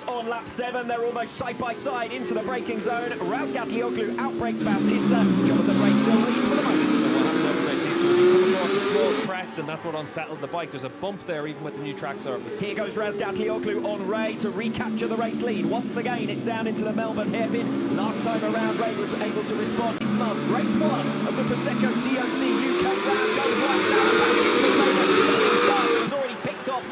On lap 7, they're almost side by side into the braking zone. Razgatlioglu outbreaks Bautista. Jonathan Ray still leads for the moment. So what happened over Bautista was he come across a small crest, and that's what unsettled the bike. There's a bump there even with the new track surface. Here goes Razgatlioglu on Ray to recapture the race lead. Once again, it's down into the Melbourne hairpin. Last time around, Ray was able to respond. This month, race 1 of the Prosecco DOC UK round goes right down. Bautista's start was already picked off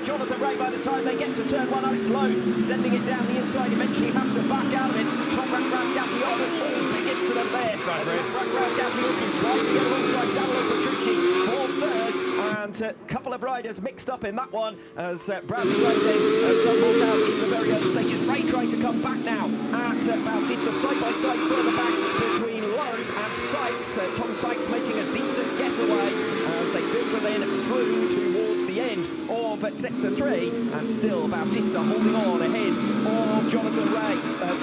Jonathan Ray by the time they get to turn 1. Alex Lowe's sending it down the inside, eventually has to back out of it. Toprak Razgatlıoğlu, big incident there. Toprak Razgatlıoğlu trying to get alongside Petrucci for third, and a couple of riders mixed up in that one as Bradley Racing tumbled out in the very early stages. Ray trying to come back now at Bautista, side by side further back between Lowe's and Sykes. Tom Sykes making a decent getaway as they filter then through towards the end of sector 3, and still Bautista holding on ahead of Jonathan Ray.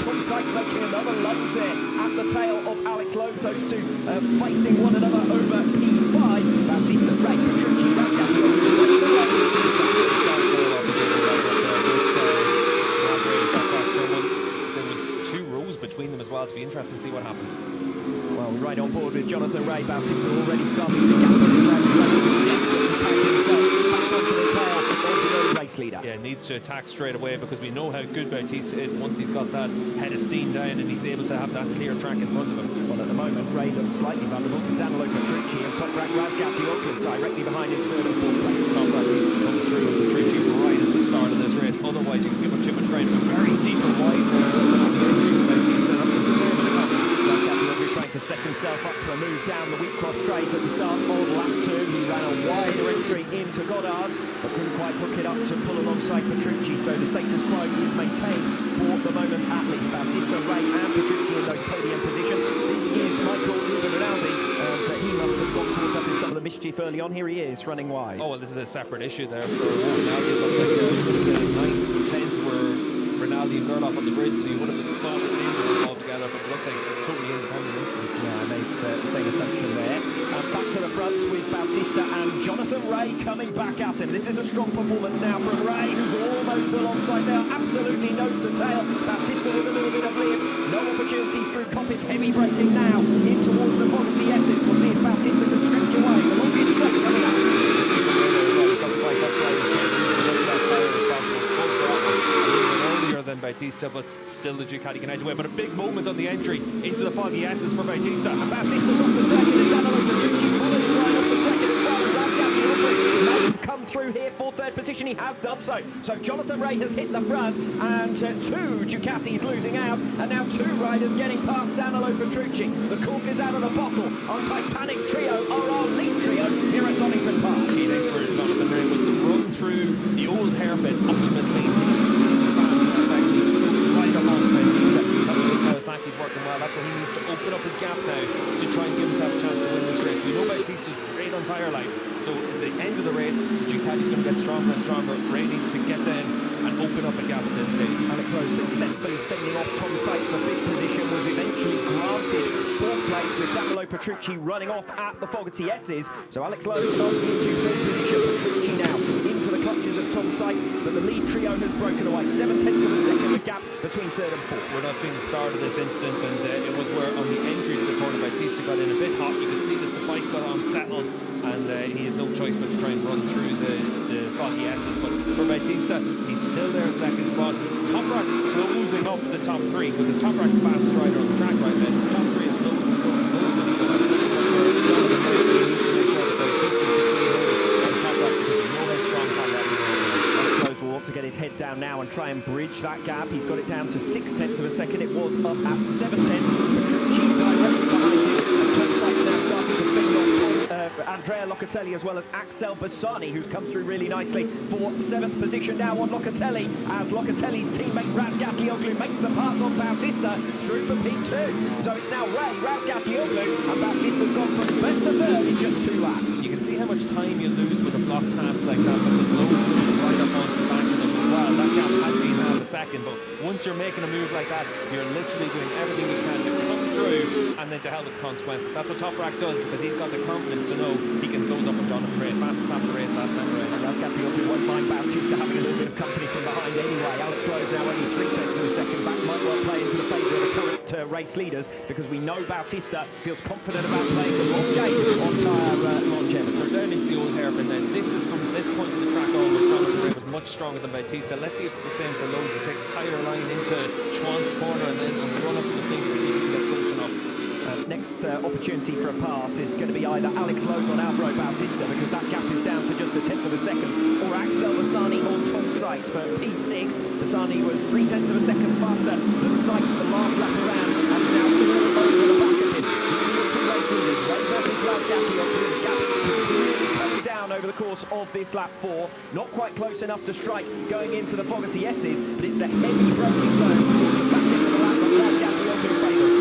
Tom Sykes making another lunge there at the tail of Alex Lowe's. Those two facing one another over P5. Bautista, Ray, Petrucci, There was 2 rows between them as well. It's be interesting to see what happened. Well, right on board with Jonathan Ray. Bautista already starting to gap on his race leader. Yeah, needs to attack straight away because we know how good Bautista is once he's got that head of steam down and he's able to have that clear track in front of him. Well, at the moment, Ray looks slightly vulnerable to Petrucci and Toprak Razgatlıoğlu directly behind in 3rd and 4th place. Toprak needs to come through with Petrucci right at the start of this race, otherwise you can give him too much ground. Very deep and wide Razgatlıoğlu trying to set himself up for a move down the Wheat Cross straight at the start of lap 2. He ran a wider entry into Goddard's, but couldn't quite hook it up to pull alongside Petrucci, so the status quo is maintained for the moment at least. Bautista, Ray and Petrucci in those podium positions. This is Michael Rinaldi, so he must have got caught up in some of the mischief early on. Here he is, running wide. Oh, well, this is a separate issue there for Rinaldi. It looks like there was 9th and 10th were Rinaldi and Gerloff on the grid, so you would have thought that they were involved together, but it looks like a totally independent incident. Yeah, I made the same assumption there. Back to the front with Bautista and Jonathan Ray coming back at him. This is a strong performance now from Ray, who's almost alongside there, absolutely nose to tail. Bautista with a little bit of lead. No opportunity through Coppice, heavy braking now in towards the Fogarty exit. We'll see if Bautista can stretch away. The longest stretch coming up. Than Bautista, but still the Ducati can edge away. But a big moment on the entry into the foggy S's for Bautista. And Bautista's off the second, and Danilo Petrucci's followed right off the second as well. Razgatlioglu may come through here for 3rd position. He has done so. So Jonathan Ray has hit the front, and 2 Ducatis losing out, and now 2 riders getting past Danilo Petrucci. The cork is out of the bottle on Titanic Trio, or our lead trio here at Donington Park. Key thing for Jonathan Ray was the run through the old hairpin ultimately. Kawasaki's working well. That's where he needs to open up his gap now to try and give himself a chance to win this race. We know Bautista's great on tyre life, so at the end of the race, the Ducati's going to get stronger and stronger. Ray needs to get down and open up a gap at this stage. Alex Lowe successfully fending off Tom Sykes for big position, was eventually granted 4th place with Danilo Petrucci running off at the Fogarty S's. So Alex Lowe's on into 3rd position. Petrucci now into the clutches of Tom Sykes, but the lead trio has broken away. 7/10 of a second, the gap between 3rd and 4th. We're not seeing the start of this incident, and it was where on the entry to the corner Bautista got in a bit hot. You could see that the bike got unsettled, and he had no choice but to try and run through the foggy S's. But for Bautista, he's still there at 2nd spot. Toprak's closing up the top 3, because Toprak's the fastest rider on the track right now. The top 3 is closing. To get his head down now and try and bridge that gap. He's got it down to 6/10 of a second. It was up at 7/10. Petrucci directly behind him, and Tom Sykes now starting to fend off Andrea Locatelli as well as Axel Bassani, who's come through really nicely for 7th position now on Locatelli, as Locatelli's teammate Razgatlioglu makes the pass on Bautista through for P2. So it's now Ray, Razgatlioglu, and Bautista's gone from 1st to 3rd in just 2 laps. You can see how much time you lose with a block pass like that, but the load right up onto the back of them as well. That gap had been half a second, but once you're making a move like that, you're literally doing everything you can to come through and then to hell with the consequences. That's what Toprak does, because he's got the confidence to know he can close up on Donington Park. Fastest lap of the race last time around. Razgatlioglu won't mind Bautista having a little bit of company from behind anyway. Alex Lowe's now only 3/10 of a second back. Might well play into the favour of the current race leaders, because we know Bautista feels confident about playing the long game on tyre longevity. So down into the old hairpin then. This is from this point of the track onwards. Donington Park was much stronger than Bautista. Let's see if it's the same for Lowe's. He takes a tighter line into Schwann's corner and then run up to the finger to see if he can get close enough. Next opportunity for a pass is going to be either Alex Lowe's on Alvaro Bautista, because that gap is down to just a 10th of a second, or Axel Bassani on Tom Sykes for P6. Bassani was 3/10 of a second faster than Sykes the last lap around, and now all over the back of him. He's two race leaders, Ray versus Razgatlioglu. The gap continually coming down over the course of this lap 4. Not quite close enough to strike going into the Fogarty S's, but it's the heavy braking zone towards the back end of the lap that Razgatlioglu favours.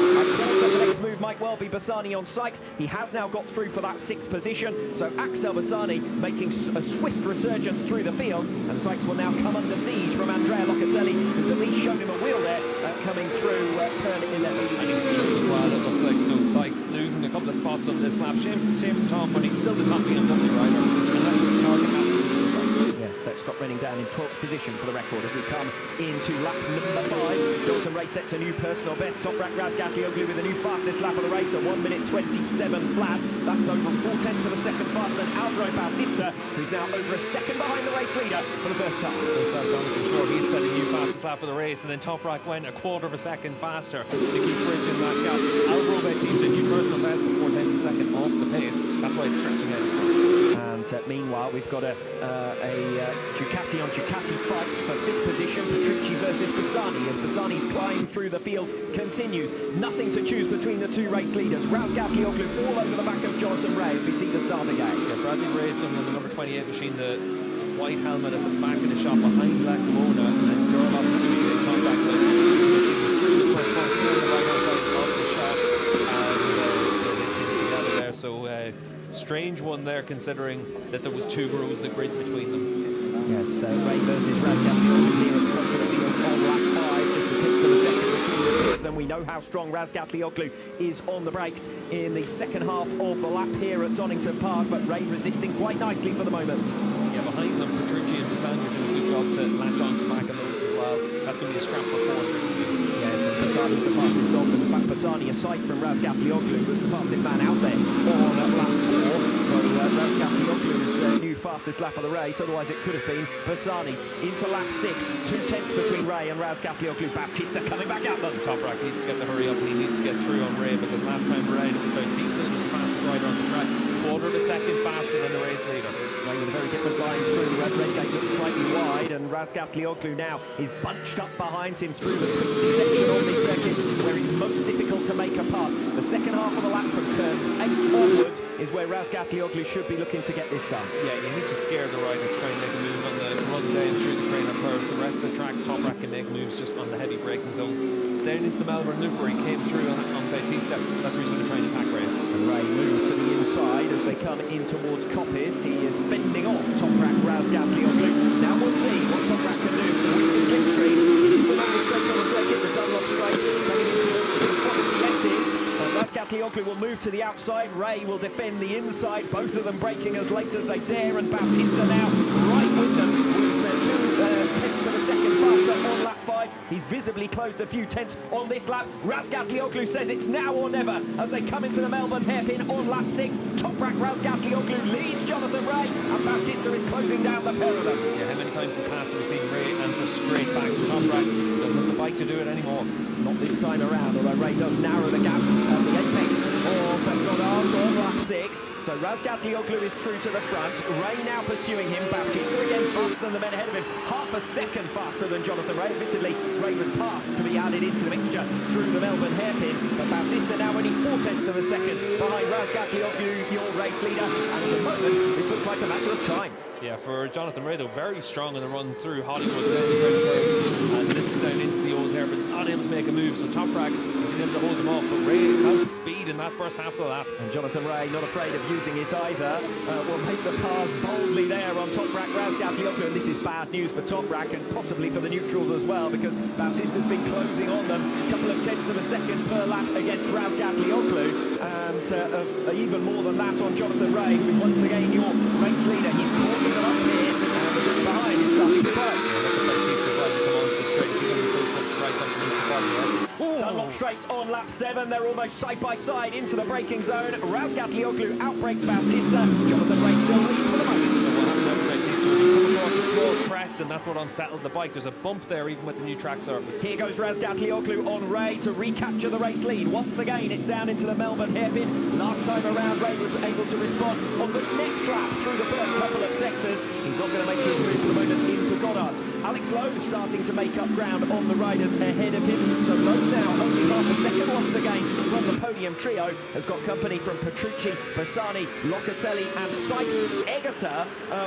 The next move might well be Bassani on Sykes. He has now got through for that 6th position, so Axel Bassani making a swift resurgence through the field, and Sykes will now come under siege from Andrea Iannone, who's at least shown him a wheel there coming through turn 11. I think it's as well, it looks like. So Sykes losing a couple of spots on this lap. Shame for Tom, but he's still the top BMW rider, and that's what the target has to be for Sykes. Yes, so Scott running down in 12th position for the record as we come into lap number 5. Donington Race sets a new personal best. Toprak Razgatlıoğlu with the new fastest lap of the race, a 1:27 flat. That's over 4/10 of a second faster than Alvaro Bautista, who's now over a second behind the race leader for the first time. Sure, he had set a new fastest lap of the race, and then Toprak went a quarter of a second faster to keep bridging that gap. Alvaro Bautista, new personal best before 10th of a second off the pace. That's why it's stretching out. And meanwhile, we've got a Ducati on Ducati fight for 5th position. Prix versus Bassani, as Bassani's climb through the field continues. Nothing to choose between the two race leaders. Razgatlioglu all over the back of Jonathan Ray as we see the start again. Yeah, Bradley Ray's going on the number 28 machine, the white helmet at the back of the shop behind Black Mona, and Durlov is doing a contact with through the first point through the right hand side of the shop, and there. So strange one there, considering that there was 2 rows of grid between them. Yes, Ray versus Razgatlioglu here at the front of the field on lap 5, just a 10th of a second between the two of them. We know how strong Razgatlioglu is on the brakes in the second half of the lap here at Donington Park, but Ray resisting quite nicely for the moment. Yeah, behind them, Prix and Bassani are doing a good job to latch on to the back of those as well. That's going to be a scrap for 4. Yes, and Bassani's the fastest dog, and in fact Bassani, aside from Razgatlioglu, was the fastest man out there on lap 4. So Razgatlioglu's new fastest lap of the race, otherwise it could have been Bassani's. Into lap 6, 2/10 between Ray and Razgatlioglu. Bautista coming back at them. Toprak needs to get the hurry up, and he needs to get through on Ray, because last time around it was Bautista who was the fastest rider on the track, quarter of a second faster than the race leader. Ray with a very different line through. The red gate looks slightly wide, and Razgatlioglu now is bunched up behind him through the twisty section on this circuit, where it's most difficult to make a pass. The second half of the lap from turns 8 onwards is where Razgatlioglu should be looking to get this done. Yeah, you need to scare the rider to try and make a move on the run down through the trainer curves. The rest of the track, Toprak can make moves just on the heavy braking zones. Down into the Melbourne loop where he came through on Bautista, that's where he's going to try and attack Ray. And Ray moves to the inside as they come in towards Coppice. He is fending off Toprak Razgatlioglu. Now we'll see what Toprak can do with the slipstream. It is the longest straight on the circuit, the Dunlop straight, coming into the Fogarty S's. Razgatlioglu will move to the outside. Ray will defend the inside. Both of them braking as late as they dare, and Bautista now right with them. With 2/10 of a second faster on lap 5. He's visibly closed a few tenths on this lap. Razgatlioglu says it's now or never as they come into the Melbourne hairpin on lap 6. Toprak Razgatlioglu leads Jonathan Ray, and Bautista is closing down the pair of them. Yeah, how many times in the past have we seen Ray answer straight back to Toprak? Doesn't have the bike to do it anymore. Not this time around, although Ray does narrow the gap at the apex of Goddard's on lap 6. So Razgatlioglu is through to the front. Ray now pursuing him. Bautista again faster than the men ahead of him. Half a second faster than Jonathan Ray. Admittedly, Ray was passed to be added into the mixture through the Melbourne hairpin. But Bautista now only 4/10 of a second behind Razgatlioglu, your race leader. And at the moment, this looks like a matter of time. Yeah, for Jonathan Ray, though, very strong in the run through Hollywood down the curves, and this is down into the old hair, but not able to make a move. So Toprak is been able to hold them off, but Ray has speed in that first half of the lap. And Jonathan Ray, not afraid of using it either, will make the pass boldly there on Toprak Razgatlıoğlu. And this is bad news for Toprak and possibly for the neutrals as well, because Bautista's been closing on them. A couple of tenths of a second per lap against Razgatlıoğlu, and even more than that on Jonathan Ray, who is once again your race leader. He's calling them up here, and behind is starting to fight. Dunlop straight on lap 7. They're almost side by side into the braking zone. Razgatlıoğlu outbrakes Bautista. Jonathan Ray still leads for the moment. So what happened over Bautista was he come across a small crest, and that's what unsettled the bike. There's a bump there even with the new track surface. Here goes Razgatlıoğlu on Ray to recapture the race lead. Once again, it's down into the Melbourne hairpin. Last time around, Ray was able to respond on the next lap through the first couple of sectors. He's not going to make his move for the moment into Goddard. Alex Lowe starting to make up ground on the riders ahead of him. So Lowe now only half a second once again from the podium trio. Has got company from Petrucci, Bassani, Locatelli and Sykes. Egerter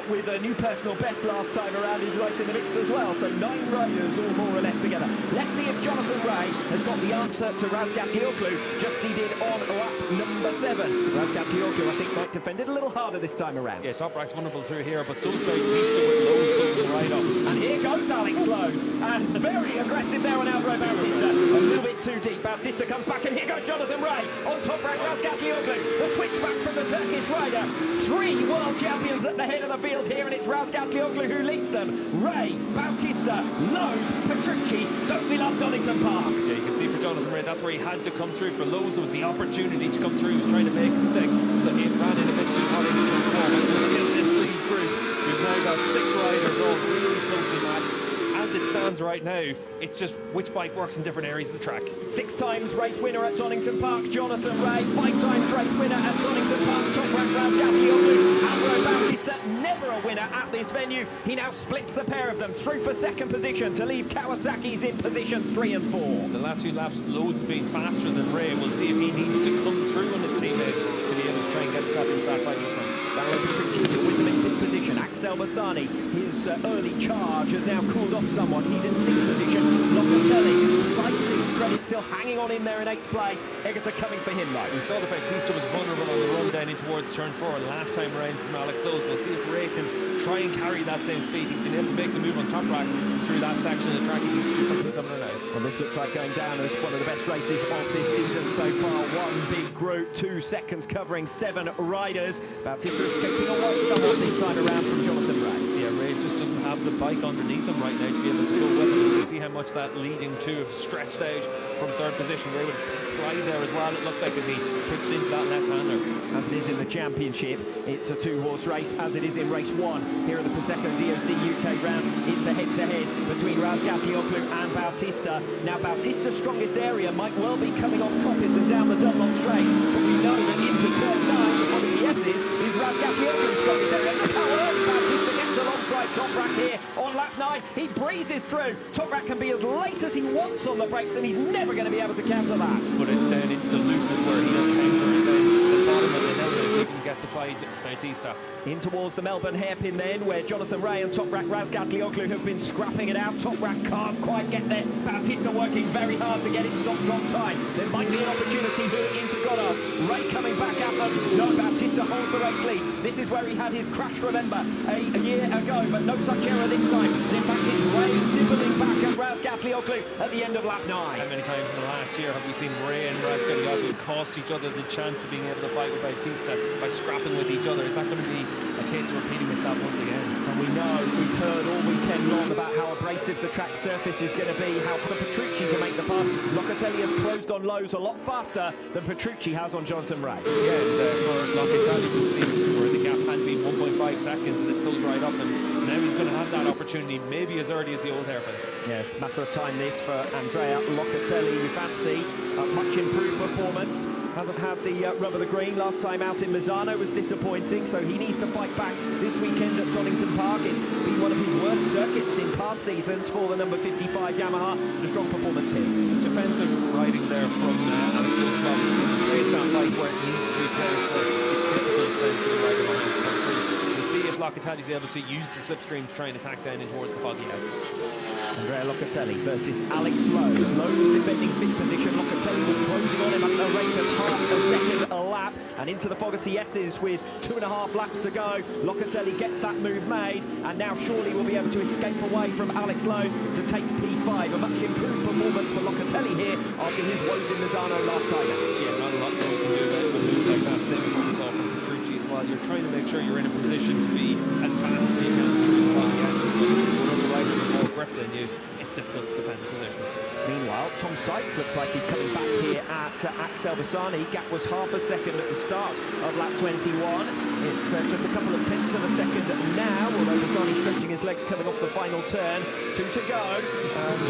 with a new personal best last time around is right in the mix as well. So 9 riders all more or less together. Let's see if Jonathan Ray has got the answer to Razgatlıoğlu, just as he did on lap number 7. Razgatlıoğlu, I think, might defend it a little harder this time around. Yeah, Toprak's vulnerable through here, but so is Bautista with Lowe's closing right up. And here goes Alex Lowe's, and very aggressive there on Andrea Bautista. A little bit too deep. Bautista comes back, and here goes Jonathan Ray on Toprak Razgatlıoğlu. The switch back from the Turkish rider. 3 world champions at the head of the field here, and it's Razgatlıoğlu who leads them. Ray, Bautista, Lowe's, Petrucci. Don't we love Donington Park? Yeah, you can see for Jonathan Ray, that's where he had to come through. For Lowe's, it was the opportunity to come through. He was trying to make it stick, but he ran in a bit too hot into the wall. But still, this lead group, we've now got 6 riders all really closely matched. As it stands right now, it's just which bike works in different areas of the track. 6 times race winner at Donington Park, Jonathan Ray. 5 times race winner at Donington Park, Toprak Razgatlıoğlu. Andrea Bautista, never a winner at this venue. He now splits the pair of them through for second position to leave Kawasaki's in positions 3 and 4. The last few laps, Lowe's been faster than Ray. We'll see if he needs to come through on his teammate to be able to try and get himself into that fight in front. Petrucci still with them in 5th position. Axel Bassani, his early charge has now cooled off somewhat. He's in 6th position. Locatelli, Sykes to his credit, still hanging on in there in 8th place. Egerter coming for him though. We saw that Bautista was vulnerable on the run down in towards turn 4 last time around from Alex Lowe's. We'll see if Ray can try and carry that same speed. He's been able to make the move on Toprak through that section of the track. He needs to do something similar now. Well, this looks like going down as one of the best races of this season so far. One big group, 2 seconds covering 7 riders. Bautista escaping away somewhat this time around from Jonathan Ray. Yeah, Ray just doesn't have the bike underneath him right now to be able to go with him. You can see how much that leading 2 have stretched out from 3rd position. Ray with a slide there as well, it looked like, as he pitched into that left-hander. As it is in the championship, it's a 2-horse race, as it is in race 1. Here at the Prosecco DOC UK round, it's a head-to-head between Razgatlıoğlu and Bautista. Now, Bautista's strongest area might well be coming off Coppice and down the Dunlop straight, but we know that into turn 9 on the TS's is Razgatlıoğlu's strongest area. Look how early Bautista gets alongside Toprak here on lap 9. He breezes through. Toprak can be as late as he wants on the brakes, and he's never going to be able to counter that. But it's down into the loop is where he does counter, and then the bottom of the hill is he can get beside Bautista. In towards the Melbourne hairpin then, where Jonathan Ray and Toprak Razgatlıoğlu have been scrapping it out. Toprak can't quite get there. Bautista working very hard to get it stopped on time. There might be an opportunity here into Goddard. Ray coming back at them. No, Bautista holds the race lead. This is where he had his crash, remember, a year ago, but no such error this time. And in fact, it's Ray nibbling back at Razgatlıoğlu at the end of lap 9. How many times in the last year have we seen Ray and Razgatlioglu cost each other the chance of being able to fight with Bautista by scrapping with each other? Is that going to be a case of repeating itself once again? And we know, we've heard all weekend long about how abrasive the track surface is going to be, how for Petrucci to make the pass. Locatelli has closed on Lowe's a lot faster than Petrucci has on Jonathan Ray. Yeah, and for Locatelli, you can see where the gap had been 1.5 seconds, and it goes right up, and now he's going to have that opportunity, maybe as early as the old hairpin. Yes, matter of time this for Andrea Locatelli. You fancy a much improved performance. Hasn't had the rub of the green. Last time out in Misano was disappointing, so he needs to fight back this weekend at Donington Park. It's been one of his worst circuits in past seasons for the number 55 Yamaha. A strong performance here. Defensive riding there from Alex Lowe's. He plays that bike where it needs to be placed, so it's difficult then for the rider to come through. We'll see if Locatelli's able to use the slipstream to try and attack down in towards the foggy houses. Andrea Locatelli versus Alex Lowe. Lowe was defending fifth position. Locatelli was closing on him at a rate of half a second a lap. And into the Fogarty S's with 2.5 laps to go. Locatelli gets that move made, and now surely will be able to escape away from Alex Lowe to take P5. A much improved performance for Locatelli here after his woes in Lozano last time out. Yeah, not a lot Lowe can do about a move like that. Same as what we saw from Prix as well. You're trying to make sure you're in a position to be as fast as you can through the Fogarty S's. When other riders have more grip than you, it's difficult to defend the position. Meanwhile, Tom Sykes looks like he's coming back here at Axel Bassani. Gap was half a second at the start of lap 21. It's just a couple of tenths of a second now, although Bassani stretching his legs coming off the final turn. 2 to go.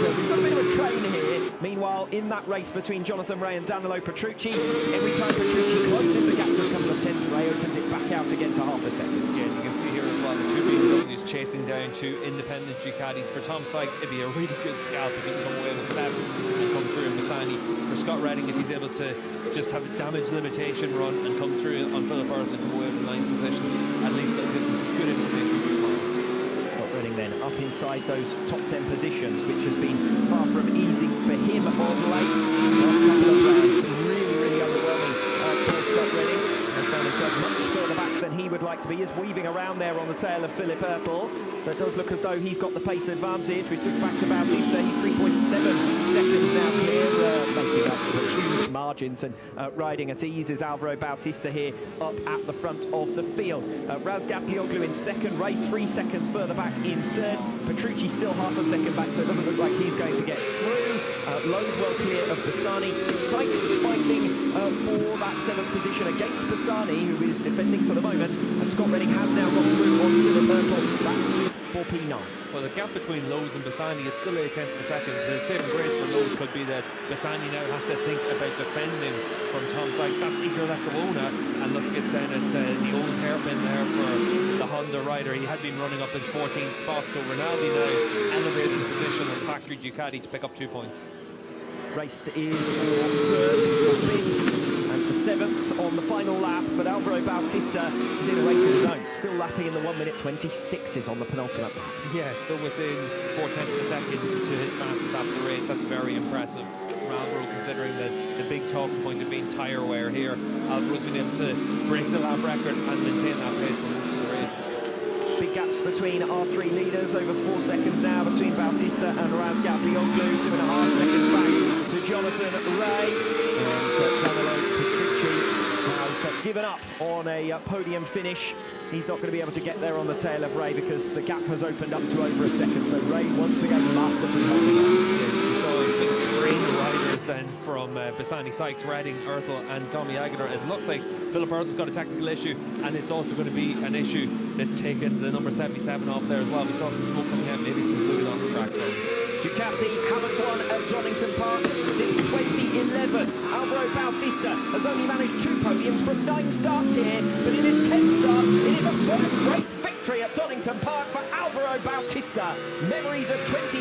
So we've got a bit of a train here. Meanwhile, in that race between Jonathan Rea and Danilo Petrucci, every time Petrucci closes the gap to a couple of tenths, Rea opens it back out again to half a second. Yeah, you can see here as well, the two BMWs chasing down two independent Ducatis. For Tom Sykes, it'd be a really good scalp if he can come away with 7 and come through in Bassani. For Scott Redding, if he's able to just have a damage limitation run and come through on Philip Earth and come away with 9th position, at least it'll give him some good information for tomorrow. Scott Redding then up inside those top 10 positions, which has been far from easy for him of late. Last couple of rounds, really underwhelming for Scott Redding. Has found himself much further back than he would like to be. He's weaving around there on the tail of Philip Ertl. So it does look as though he's got the pace advantage. We switch back to Bautista. He's 3.7 seconds now clear, making up the huge margins and riding at ease is Alvaro Bautista here up at the front of the field. Razgatlioglu in second, Rea 3 seconds further back in third. Petrucci still half a second back, so it doesn't look like he's going to get through. Lowe's well clear of Bassani. Sykes fighting for that 7th position against Bassani, who is defending for the moment. And Scott Redding has now got through on Philip Ertl. That is for P9. Well, the gap between Lowe's and Bassani, it's still 8 tenths of a second. The saving grace for Lowe's could be that Bassani now has to think about defending from Tom Sykes. That's Igor Lecavona, and looks gets down at the old hairpin there for the Honda rider. He had been running up in 14th spot, so Rinaldi now elevating position on factory Ducati to pick up 2 points. Race is for third and for 7th on the final lap, but Alvaro Bautista is in a race of his own, still lapping in the 1:26 on the penultimate lap. Yeah, still within 4 tenths of a second to his fastest lap of the race. That's very impressive. Alvaro, considering the big talking point of being tyre wear here, Alvaro's been able to break the lap record and maintain that pace for most of the race. Big gaps between our 3 leaders, over 4 seconds now between Bautista and Razgatlioglu, 2.5 seconds back to Jonathan Rea. And Danilo Petrucci has given up on a podium finish. He's not going to be able to get there on the tail of Rea because the gap has opened up to over a second. So Rea once again masterfully holding on. So a big train of riders then from Bassani, Sykes, Redding, Ertl and Tommy Aguilar. It looks like Philip Ertl's got a technical issue, and it's also going to be an issue that's taken the number 77 off there as well. We saw some smoke coming out, maybe some fluid on the track. Ducati haven't won at Donington Park since 2011. Alvaro Bautista has only managed 2 podiums from 9 starts here, but in his 10th start, it is a 3rd race victory at Donington Park for Alvaro Bautista. Memories of 20